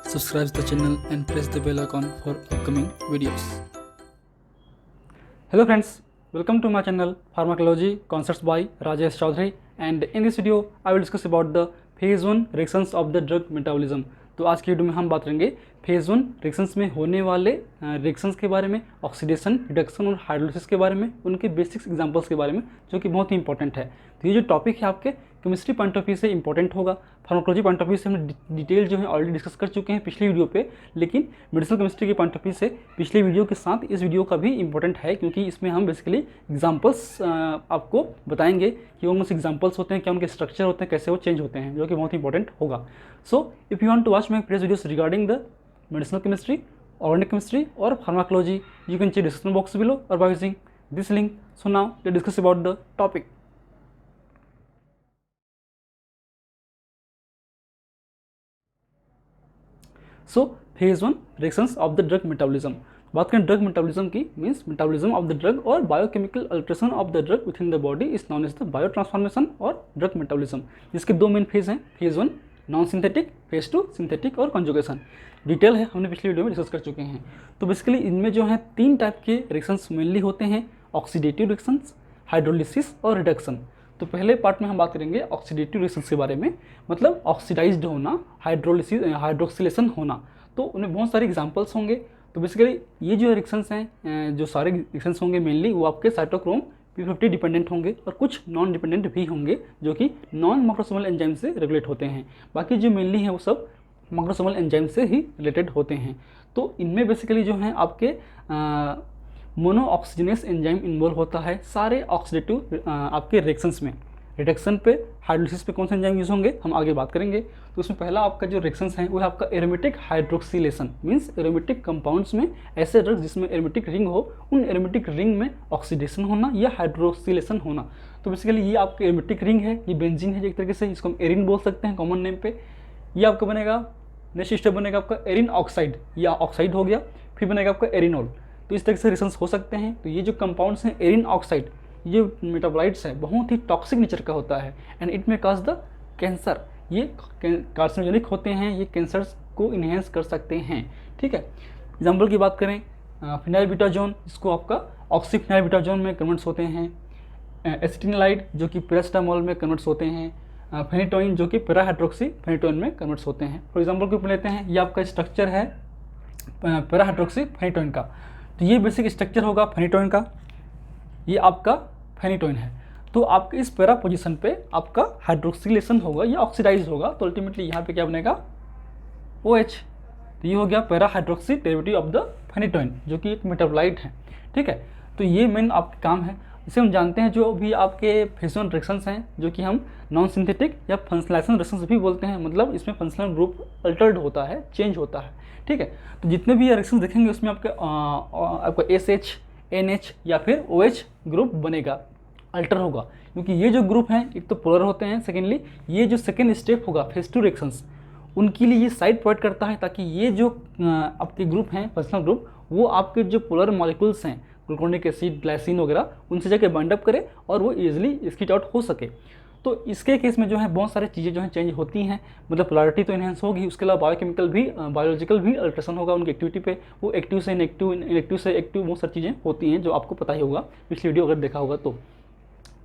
subscribe the channel and press the bell icon for upcoming videos. Hello friends, welcome to my channel Pharmacology Concepts by Rajesh Chaudhary, and in this video I will discuss about the phase 1 reactions of the drug metabolism. तो आज की video में हम बात करेंगे phase 1 reactions में होने वाले रिएक्शंस के बारे में, ऑक्सीडेशन, रिडक्शन और हाइड्रोलिसिस के बारे में, उनके बेसिक्स एग्जांपल्स के बारे में, जो कि बहुत ही इंपॉर्टेंट है। तो ये जो टॉपिक है आपके केमिस्ट्री पॉइंट ऑफ व्यू से इंपॉर्टेंट होगा। फार्माकोलॉजी पॉइंट ऑफ व्यू से हम डिटेल जो है ऑलरेडी डिस्कस कर चुके हैं पिछली वीडियो पे, लेकिन मेडिसिनल केमिस्ट्री के पॉइंट ऑफ व्यू से पिछली वीडियो के साथ इस वीडियो का भी इंपॉर्टेंट है, क्योंकि इसमें हम बेसिकली एग्जाम्पल्स आपको बताएंगे कि वो एग्जाम्पल्स होते हैं, क्या उनके स्ट्रक्चर होते हैं, कैसे वो चेंज होते हैं, जो कि बहुत इंपॉर्टेंट होगा। So if you want to watch my previous videos regarding the medicinal chemistry, organic chemistry or pharmacology, you can check description box below or by using this link. So now let's discuss about the topic. So phase 1 reactions of the drug metabolism. बात करें drug metabolism की, means metabolism of the drug और biochemical alteration of the drug within the body is known as the bio transformation और drug metabolism, जिसके दो main phase हैं, phase 1 non synthetic, phase 2 synthetic और conjugation. Detail है, हमने पिछली video में डिस्कस कर चुके हैं। तो बेसिकली इनमें जो है 3 टाइप के रिएक्शंस मेनली होते हैं, ऑक्सीडेटिव रिएक्शंस, हाइड्रोलिसिस और रिडक्शन। तो पहले पार्ट में हम बात करेंगे ऑक्सीडेटिव रिएक्शंस के बारे में, मतलब ऑक्सीडाइज्ड होना, हाइड्रोलिसिस, हाइड्रोक्सिलेशन होना। तो उनमें बहुत सारे एग्जांपल्स होंगे। तो बेसिकली ये जो रिएक्शंस हैं, जो सारे रिएक्शंस होंगे मेनली वो आपके साइटोक्रोम P50 डिपेंडेंट होंगे और कुछ नॉन डिपेंडेंट भी होंगे, जो कि नॉन मैक्रोसोमल एंजाइम से रेगुलेट होते हैं। बाकी जो मेनली हैं वो सब मैक्रोसोमल एंजाइम से ही रिलेटेड होते हैं। तो इनमें बेसिकली जो हैं आपके मोनो ऑक्सीजनेस एंजाइम इन्वॉल्व होता है सारे ऑक्सीडेटिव आपके रिएक्शंस में। रिडक्शन पे, हाइड्रोलिसिस पे कौन से एंजाइम यूज़ होंगे हम आगे बात करेंगे। तो उसमें पहला आपका जो रिएक्शंस है वो है आपका aromatic hydroxylation, means aromatic compounds में ऐसे ड्रग्स जिसमें एरोमेटिक रिंग हो, उन एरोमेटिक रिंग में ऑक्सीडेशन होना या हाइड्रोक्सिलेशन होना। तो बेसिकली ये आपका एरोमेटिक रिंग है, ये बेंजीन है एक तरीके से, इसको हम एरिन बोल सकते हैं कॉमन नेम पे। ये आपका बनेगा, नेक्स्ट स्टेप बनेगा आपका एरिन ऑक्साइड, या ऑक्साइड हो गया, फिर बनेगा आपका एरिनॉल। तो इस तरह से रिएक्शंस हो सकते हैं। तो ये जो कंपाउंड्स हैं एरिन ऑक्साइड, ये मेटाबोलाइट्स है, बहुत ही टॉक्सिक नेचर का होता है एंड इट में काज द कैंसर। ये कार्सिनोजेनिक होते हैं, ये कैंसर्स को इन्हेंस कर सकते हैं। ठीक है, एग्जाम्पल की बात करें, फिनाइलब्यूटाजोन, इसको आपका ऑक्सीफिनाइलब्यूटाजोन में कन्वर्ट्स होते हैं। एसिटिनलाइड जो कि पैरास्टामोल में कन्वर्ट्स होते हैं। फेनिटोइन जो कि पैराहाइड्रोक्सी फेनिटोइन में कन्वर्ट्स होते हैं। फॉर एग्जाम्पल के ऊपर लेते हैं, ये आपका स्ट्रक्चर है पैराहाइड्रोक्सी फेनिटोइन का। तो ये बेसिक स्ट्रक्चर होगा फेनिटोइन का, ये आपका फेनिटोइन है। तो आपके इस पैरा पोजीशन पे आपका हाइड्रोक्सिलेशन होगा या ऑक्सीडाइज होगा, तो अल्टीमेटली यहाँ पे क्या बनेगा, OH। तो ये हो गया para hydroxy derivative of the phenytoin, जो कि एक मेटाबोलाइट है। ठीक है, तो ये मेन आपका काम है। इसे हम जानते हैं, जो भी आपके फेज 1 रिएक्शंस हैं, जो कि हम नॉन सिंथेटिक या फंक्शनलाइजेशन रिएक्शंस भी बोलते हैं, मतलब इसमें फंक्शनल ग्रुप अल्टर्ड होता है, चेंज होता है। ठीक है, तो जितने भी रिएक्शंस देखेंगे उसमें आपका SH, NH या फिर OH ग्रुप बनेगा, अल्टर होगा, क्योंकि ये जो ग्रुप हैं एक तो पोलर होते हैं, सेकेंडली ये जो सेकेंड स्टेप होगा फेज 2 रिएक्शंस, उनके लिए ये साइड प्रोवाइड करता है, ताकि ये जो आपके ग्रुप हैं फंक्शनल ग्रुप, वो आपके जो पोलर मॉलिक्यूल्स हैं, ग्लूकोनिक एसिड, ग्लाइसिन वगैरह, उनसे जाके बाइंड अप करे और वो ईजिली स्किट आउट हो सके। तो इसके केस में जो है बहुत सारी चीज़ें जो हैं चेंज होती हैं, मतलब पोलैरिटी तो इनहेंस होगी, उसके अलावा बायोकेमिकल भी, बायोलॉजिकल भी अल्ट्रेशन होगा उनकी एक्टिविटी पे, वो एक्टिव से इनएक्टिव, इनएक्टिव से एक्टिव, बहुत सारी चीज़ें होती हैं जो आपको पता ही होगा, पिछली वीडियो अगर देखा होगा तो।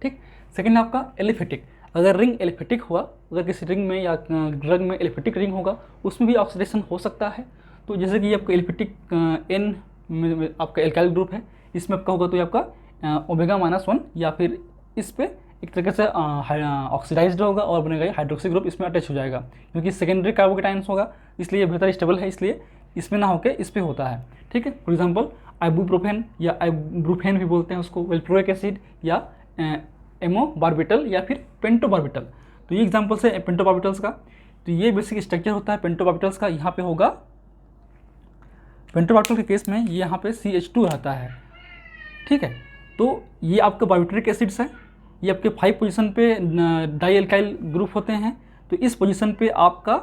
ठीक, सेकेंड आपका एलिफेटिक। अगर रिंग एलिफेटिक हुआ, अगर किसी रिंग में या ड्रग में एलिफेटिक रिंग होगा, उसमें भी ऑक्सीडेशन हो सकता है। तो जैसे कि आपका एलिफेटिक N में आपका एल्काइल ग्रुप है, इसमें आपका होगा तो ये आपका ओमेगा-1 या फिर इस पे एक तरीके से ऑक्सीडाइज्ड होगा और बनेगा ये हाइड्रोक्सी ग्रुप, इसमें अटैच हो जाएगा, क्योंकि सेकेंडरी कार्बोकेटाइन्स होगा, इसलिए ये बेहतर स्टेबल है, इसलिए इसमें ना होकर इस पे होता है। ठीक है, फॉर एग्जांपल आइबुप्रोफेन या आइब्रूफेन भी बोलते हैं उसको, वेल्प्रोइक एसिड या एमोबार्बिटल या फिर पेंटोबार्बिटल। तो ये एग्जाम्पल्स है पेंटोबार्बिटल्स का। तो ये बेसिक स्ट्रक्चर होता है पेंटोबार्बिटल्स का। यहाँ पे होगा, पेंटोबार्बिटल के केस में ये यहाँ पे CH2 रहता है। ठीक है, तो ये आपका बार्बिट्रिक एसिड्स है, ये आपके 5 पोजीशन पे डाई एल्काइल ग्रुप होते हैं। तो इस पोजीशन पे आपका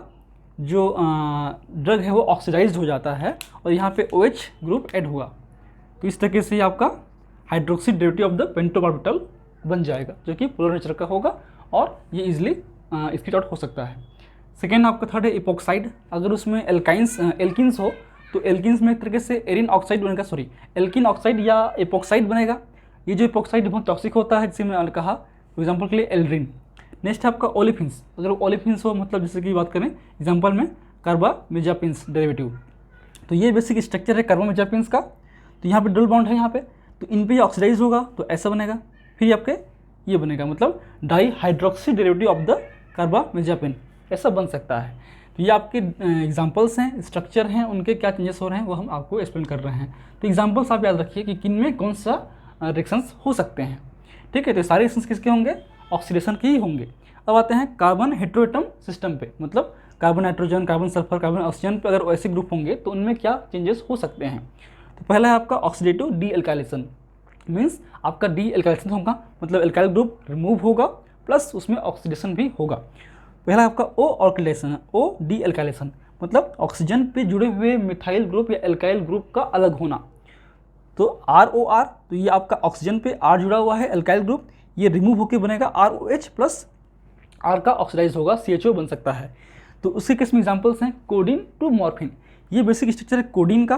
जो ड्रग है वो ऑक्सीडाइज्ड हो जाता है और यहाँ पे OH ग्रुप ऐड हुआ। तो इस तरीके से आपका hydroxy derivative of the pentobarbital बन जाएगा, जो कि पोलर नेचर का होगा और ये इजीली स्किट आउट हो सकता है। सेकेंड आपका थर्ड है इपोक्साइड। अगर उसमें एल्किन्स हो तो एल्किन्स में एक तरीके से एरिन ऑक्साइड बनेगा, सॉरी एल्किन ऑक्साइड या इपोक्साइड बनेगा। ये जो इपोक्साइड बहुत टॉक्सिक होता है, जिसे मैंने कहा एग्जाम्पल के लिए एल्ड्रिन। नेक्स्ट है आपका ओलिफिन्स। अगर ओलिफिन्स हो मतलब जैसे कि बात करें एग्जाम्पल में कार्बामेजापिन्स डेरिवेटिव, तो ये बेसिक स्ट्रक्चर है कार्बामेजापिन्स का। तो यहाँ पे डबल बॉन्ड है यहाँ पे, तो इन पे ऑक्सीडाइज होगा तो ऐसा बनेगा। फिर आपके ये बनेगा मतलब di hydroxy derivative of the carbamazepine, ऐसा बन सकता है। तो ये आपके एग्जांपल्स हैं, स्ट्रक्चर हैं, उनके क्या चेंजेस हो रहे हैं वो हम आपको एक्सप्लेन कर रहे हैं। तो एग्जांपल्स आप याद रखिए कि किन में कौन सा रिएक्शंस हो सकते हैं। ठीक है, तो सारे रिएक्शंस किसके होंगे, ऑक्सीडेशन के ही होंगे। अब आते हैं कार्बन हेट्रोएटम सिस्टम पे, मतलब carbon nitrogen, carbon sulphur, carbon oxygen पे अगर ऐसे ग्रुप होंगे तो उनमें क्या चेंजेस हो सकते हैं। तो पहला है आपका ऑक्सीडेटिव डी एल्काइलेशन, मीन्स आपका डी एल्काइलेशन होगा, मतलब एल्काइल ग्रुप रिमूव होगा प्लस उसमें ऑक्सीडेशन भी होगा। पहला आपका ओ ऑक्सीडेशन, ओ डी एल्काइलेशन, मतलब ऑक्सीजन पे जुड़े हुए मिथाइल ग्रुप या एल्काइल ग्रुप का अलग होना। तो ROR, तो ये आपका ऑक्सीजन पे R जुड़ा हुआ है एल्काइल ग्रुप, ये रिमूव होकर बनेगा ROH प्लस R का ऑक्सीडाइज होगा CHO बन सकता है। तो उसके केस में एग्जांपल्स हैं कोडिन टू मॉर्फिन। ये बेसिक स्ट्रक्चर है कोडिन का।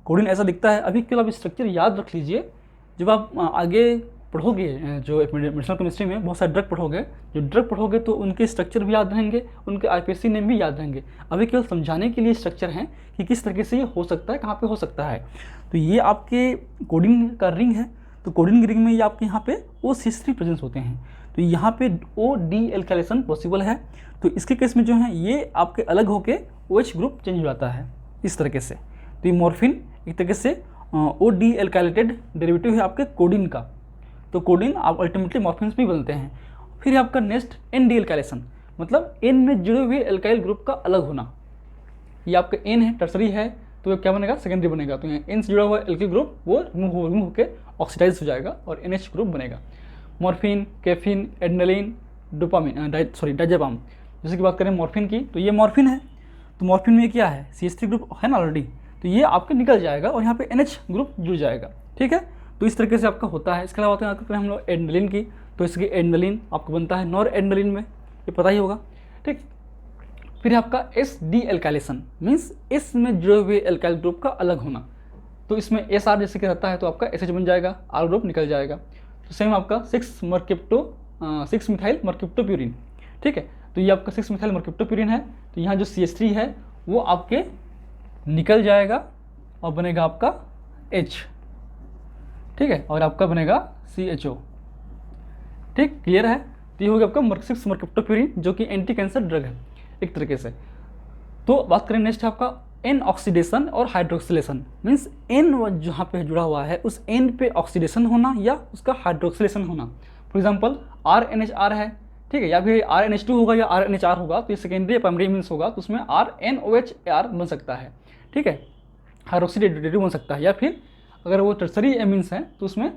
कोडिन ऐसा दिखता है। अभी केवल आप स्ट्रक्चर याद रख लीजिए, जब आप आगे पढ़ोगे जो मेडिसिनल केमिस्ट्री में बहुत सारे ड्रग पढ़ोगे, जो ड्रग पढ़ोगे तो उनके स्ट्रक्चर भी याद रहेंगे, उनके IPSC नेम भी याद रहेंगे। अभी केवल समझाने के लिए स्ट्रक्चर हैं कि किस तरीके से ये हो सकता है, कहाँ पे हो सकता है। तो ये आपके कोडिन का रिंग है, तो कोडिन रिंग में ये आपके यहाँ पे OCH3 प्रेजेंस होते हैं, तो यहाँ पे OD एल्काइलेशन पॉसिबल है। तो इसके केस में जो है ये आपके अलग होके OH ग्रुप चेंज हो जाता है इस तरीके से। तो ये मॉर्फिन एक तरीके से OD एल्काइलेटेड डेरिवेटिव है आपके कोडिन का। तो कोडिन आप अल्टीमेटली मॉर्फिन्स भी बनते हैं। फिर आपका नेक्स्ट ND एल्काइलेशन, मतलब N में जुड़े हुए एल्काइल ग्रुप का अलग होना। ये आपका N है, टर्सरी है, तो ये क्या बनेगा, सेकेंडरी बनेगा। तो यहाँ N से जुड़ा हुआ एल्काइल ग्रुप वो रिमूव होकर ऑक्सीडाइज हो जाएगा और NH ग्रुप बनेगा। Morphine, caffeine, adrenaline, dopamine, diazepam, जैसे कि बात करें मॉर्फिन की, तो ये मॉर्फिन है। तो मॉर्फिन में क्या है, CH3 ग्रुप है ना ऑलरेडी, तो ये आपके निकल जाएगा और यहाँ पे NH ग्रुप जुड़ जाएगा। ठीक है, तो इस तरीके से आपका होता है। इसके अलावा बात करें हम लोग एड्रेनलिन की, तो इसकी एड्रेनलिन आपको बनता है नॉर एड्रेनलिन में, ये पता ही होगा। ठीक, फिर आपका SD एल्काइलेशन, मीन्स इस में जुड़े हुए एल्काइल ग्रुप का अलग होना। तो इसमें SR जैसे कि रहता है तो आपका SH बन जाएगा, R ग्रुप निकल जाएगा। तो सेम आपका 6 मिथाइल मर्क्यूप्टोप्यूरिन। ठीक है, तो ये आपका 6 मिथाइल मर्क्यूप्टोप्यूरिन है, तो यहाँ जो CH3 है वो आपके निकल जाएगा और बनेगा आपका H। ठीक है, और आपका बनेगा CHO। ठीक, क्लियर है। तो ये हो गया आपका 6 मर्क्यूप्टोप्यूरिन जो कि एंटी कैंसर ड्रग है एक तरीके से। तो बात करें नेक्स्ट आपका N ऑक्सीडेशन और हाइड्रोक्सिलेशन, मीन्स N जहाँ पे जुड़ा हुआ है उस N पे ऑक्सीडेशन होना या उसका हाइड्रोक्सिलेशन होना। फॉर एग्जांपल RNHR है, ठीक है, या फिर RNH2 होगा या RNHR होगा, तो ये सेकेंडरी या प्राइमरी मीन्स होगा, तो उसमें RNOHR बन सकता है। ठीक है, हाइड्रोक्सीडेटिव बन सकता है, या फिर अगर वो टर्सरी एमीन्स हैं तो उसमें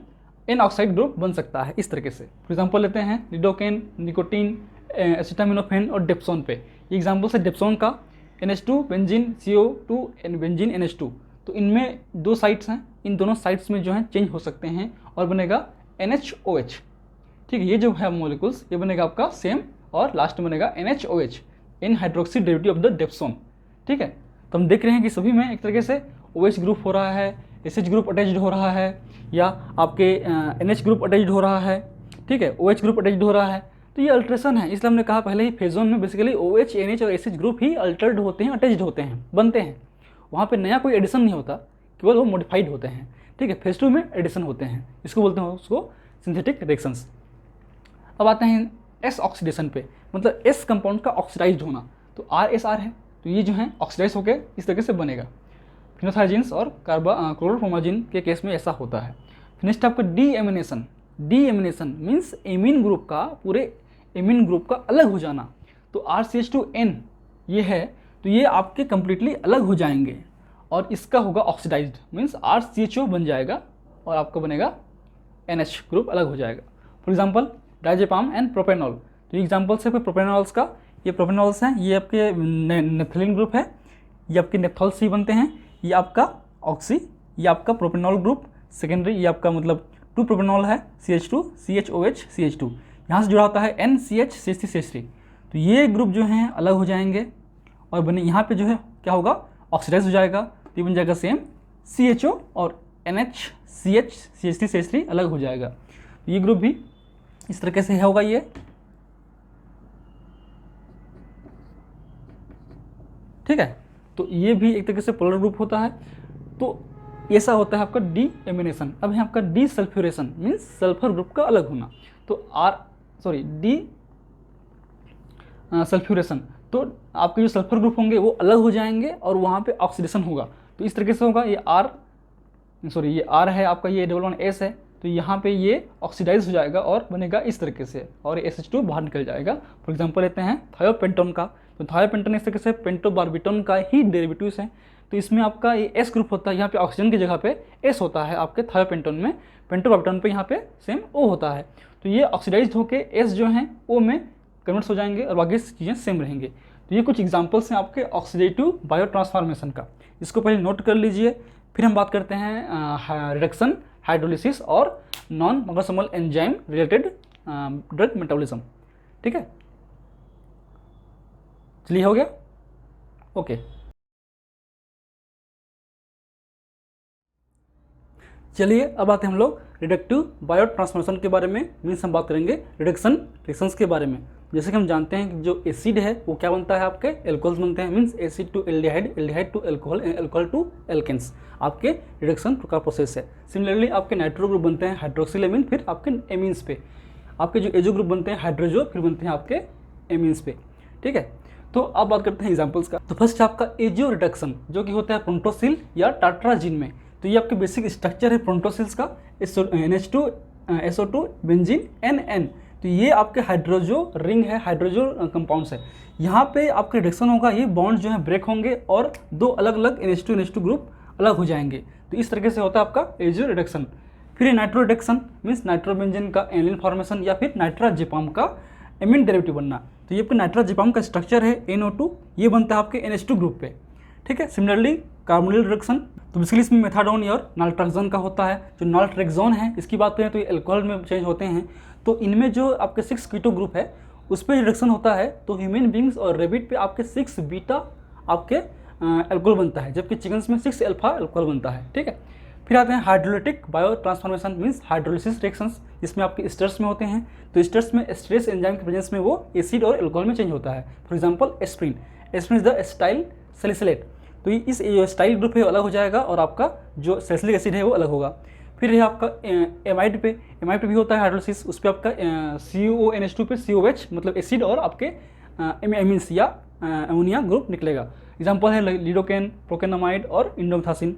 N ऑक्साइड ग्रुप बन सकता है इस तरीके से। फॉर एग्जांपल लेते हैं लिडोकेन, निकोटीन, एसिटामिनोफेन और डेप्सोन पे। ये एग्जांपल है डेप्सोन का, NH2 benzene CO2 benzene NH2। तो इनमें 2 साइड्स हैं, इन दोनों साइड्स में जो है चेंज हो सकते हैं और बनेगा NHOH। ठीक है, ये जो है मॉलिक्यूल्स ये बनेगा आपका सेम और लास्ट में बनेगा NHOH, in hydroxy derivative of the dapsone. ठीक है, तो हम देख रहे हैं कि सभी में एक तरीके से OH ग्रुप हो रहा है, SH ग्रुप अटैच्ड हो रहा है, या आपके NH ग्रुप अटैच्ड हो रहा है। ठीक है, OH ग्रुप अटैच्ड हो रहा है। तो ये अल्ट्रेशन है, इसलिए हमने कहा पहले ही फेज वन में बेसिकली OH, NH और SH ग्रुप ही अल्टर्ड होते हैं, अटैच्ड होते हैं, बनते हैं। वहाँ पे नया कोई एडिशन नहीं होता, केवल वो मॉडिफाइड होते हैं। ठीक है, फेज टू में एडिशन होते हैं, इसको बोलते हैं उसको सिंथेटिक रिएक्शंस। अब आते हैं S ऑक्सीडेशन पे, मतलब S कंपाउंड का ऑक्सीडाइज्ड होना। तो RSR है, तो ये जो है ऑक्सीडाइज होकर इस तरीके से बनेगा। फिनोथाइजिन्स और क्लोरोफोर्माजिन के केस में ऐसा होता है। नेक्स्ट आपका deamination. Deamination means amine group का, पूरे एमीन ग्रुप का अलग हो जाना। तो RCH2N ये है, तो ये आपके कंप्लीटली अलग हो जाएंगे और इसका होगा ऑक्सीडाइज्ड, मीन्स RCHO बन जाएगा और आपका बनेगा NH ग्रुप अलग हो जाएगा। For example diazepam and propanol. तो ये एग्जांपल्स है प्रोपेनॉल्स का, ये प्रोपेनॉल्स हैं, ये आपके नेफ्थलीन ग्रुप है, ये आपके नेफ्थॉल C बनते हैं, ये आपका ऑक्सी, ये आपका प्रोपेनॉल ग्रुप सेकेंडरी, ये आपका मतलब 2 प्रोपेनॉल है, CH2 CHOH CH2, यहाँ से जुड़ा होता है NCH CH3 CH3। तो ये ग्रुप जो हैं अलग हो जाएंगे और बने यहाँ पे जो है क्या होगा, ऑक्सीडाइज हो जाएगा, तो ये बन जाएगा सेम CHO और NH CH CH3 CH3 अलग हो जाएगा। तो ये ग्रुप भी इस तरीके से होगा ये, ठीक है। तो ये भी एक तरीके से पोलर ग्रुप होता है। तो ऐसा होता है आपका डी एमिनेशन। अब है आपका डी सल्फ्यूरेशन मीन्स सल्फर ग्रुप का अलग होना। तो डी सल्फ्यूरेशन, तो आपके जो सल्फर ग्रुप होंगे वो अलग हो जाएंगे और वहाँ पे ऑक्सीडेशन होगा। तो इस तरीके से होगा, ये R है आपका, ये AA है, तो यहाँ पे ये ऑक्सीडाइज हो जाएगा और बनेगा इस तरीके से और SH2 बाहर निकल जाएगा। फॉर एग्जांपल लेते हैं थायोपेंटोन का, तो थायोपेंटोन इस तरीके से पेंटोबार्बिटोन का ही डेरिवेटिव्स है। तो इसमें आपका ये S ग्रुप होता है, यहाँ पे ऑक्सीजन की जगह पे S होता है आपके थायोपेंटोन में, पेंटोबार्बिटोन पे यहाँ पे सेम O होता है। तो ये ऑक्सीडाइज होके S जो हैं O में कन्वर्ट्स हो जाएंगे और बाकी चीज़ें सेम रहेंगे। तो ये कुछ एग्जांपल्स हैं आपके ऑक्सीडेटिव बायो ट्रांसफॉर्मेशन का, इसको पहले नोट कर लीजिए। फिर हम बात करते हैं रिडक्शन, हाइड्रोलिसिस और non microsomal enzyme related drug metabolism, ठीक है। चलिए हो गया, ओके। चलिए अब आते हैं हम लोग रिडक्टिव बायो ट्रांसफॉर्मेशन के बारे में, मीन्स हम बात करेंगे रिडक्शंस के बारे में। जैसे कि हम जानते हैं कि जो एसिड है वो क्या बनता है, आपके एल्कोहल्स बनते हैं, means acid to aldehyde, aldehyde to alcohol, alcohol to alkenes, आपके रिडक्शन का प्रोसेस है। सिमिलरली आपके नाइट्रो ग्रुप बनते हैं हाइड्रोक्सिल एमीन, फिर आपके एमीन्स पे, आपके जो एजो ग्रुप बनते हैं हाइड्रोजो, फिर बनते हैं आपके एमीन्स पे, ठीक है। तो अब बात करते हैं एग्जाम्पल्स का। तो फर्स्ट आपका एजियो रिडक्शन जो कि होता है प्रोंटोसिल या टाट्राजीन में। तो ये आपके बेसिक स्ट्रक्चर है प्रोंटोसिल्स का, NH2 SO2 बेंजीन NN। तो ये आपके हाइड्रोजो रिंग है, हाइड्रोजो कंपाउंड्स है। यहाँ पे आपका रिडक्शन होगा, ये बॉन्ड जो है ब्रेक होंगे और दो अलग अलग NH2 ग्रुप अलग हो जाएंगे। तो इस तरीके से होता है आपका एजियो रिडक्शन। फिर नाइट्रो रिडक्शन मीन्स नाइट्रोबेंजीन का एनिलीन फॉर्मेशन या फिर नाइट्राजेपाम का एमीन डेरिवेटिव बनना। तो ये आपका नाइट्राजेपाम का स्ट्रक्चर है NO2, ये बनता है आपके NH2 ग्रुप पे, ठीक है। सिमिलरली कार्बोनिल रिडक्शन, तो बेसिकली इसमें मेथाडोन और नाइट्रोक्सोन का होता है। जो नाइट्रोक्सोन है इसकी बात करें तो ये एल्कोहल में चेंज होते हैं। तो इनमें जो आपके 6 कीटो ग्रुप है उस पर रिडक्शन होता है। तो ह्यूमन बींग्स और रेबिट पे आपके 6 बीटा आपके एल्कोहल बनता है, जबकि चिकन्स में 6 अल्फा एल्कोहल बनता है, ठीक है। फिर आते हैं hydrolytic bio transformation means hydrolysis reactions, जिसमें आपके एस्टर्स में होते हैं। तो एस्टर्स में एस्ट्रेस एंजाइम के प्रेजेंस में वो एसिड और एल्कोहल में चेंज होता है। For example aspirin is the acetyl salicylate. तो इस स्टाइल ग्रुप है अलग हो जाएगा और आपका जो सैलिसिलिक एसिड है वो अलग होगा। फिर है आपका एमाइड पे भी होता है हाइड्रोलिसिस, उस पर आपका CONH2 पे COH मतलब एसिड और आपके एमिन्स या अमोनिया ग्रुप निकलेगा। एग्जांपल है लिडोकेन, प्रोकेनामाइड और इंडोमेथासिन।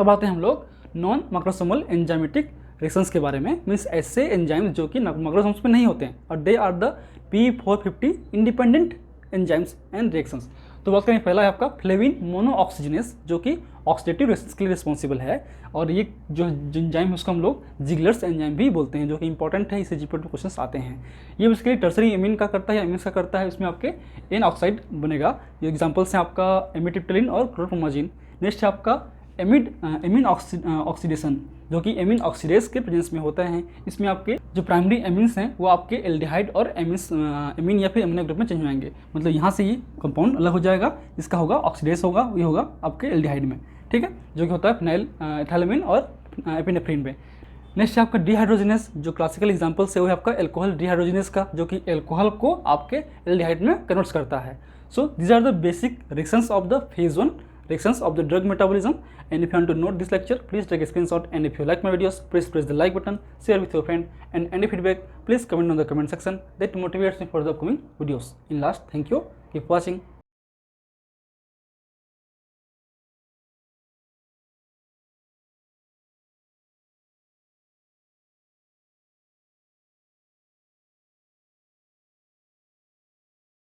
अब आते हैं हम लोग नॉन मैक्रोसोमल एंजाइमेटिक रिएक्शंस के बारे में, मीन्स ऐसे एंजाइम्स जो कि मैक्रोसोम्स में नहीं होते हैं और they are the P450 independent enzymes and reactions. तो बात करें, पहला है आपका फ्लेविन मोनोऑक्सीजनेस जो कि ऑक्सीडेटिव रिएक्शंस के लिए रिस्पॉन्सिबल है और ये जो एंजाइम है उसको हम लोग जिगलर्स एंजाइम भी बोलते हैं, जो कि इंपॉर्टेंट है, इससे जीपीएट में क्वेश्चंस आते हैं। ये बेसिकली टर्सरी एमीन का करता है या एमीन्स का करता है, इसमें आपके एन ऑक्साइड बनेगा। ये एग्जाम्पल्स हैं आपका एमिटिप्टिलिन और क्लोरोप्रोमाजिन। नेक्स्ट है आपका एमीन ऑक्सीडेशन जो कि एमीन ऑक्सीडेज के प्रेजेंस में होता है। इसमें आपके जो प्राइमरी एमीन्स हैं वो आपके एल्डिहाइड और एमीन या फिर एमिनो ग्रुप में चेंज हो जाएंगे, मतलब यहाँ से ये कंपाउंड अलग हो जाएगा, इसका होगा ऑक्सीडेज होगा, ये होगा आपके एल्डिहाइड में, ठीक है, जो कि होता है फिनाइल एथाइलमिन और एपिनेफ्रिन में। नेक्स्ट है आपका डिहाइड्रोजिनेस, जो क्लासिकल एग्जांपल्स है वो है आपका एल्कोहल डिहाइड्रोजिनेस का, जो कि एल्कोहल को आपके एल्डिहाइड में कन्वर्ट करता है। So these are the basic reactions of the phase 1 reactions of the drug metabolism. And if you want to note this lecture, please take a screenshot, and if you like my videos, please press the like button, share with your friend, and any feedback please comment on the comment section. That motivates me for the upcoming videos. In last, thank you, keep watching.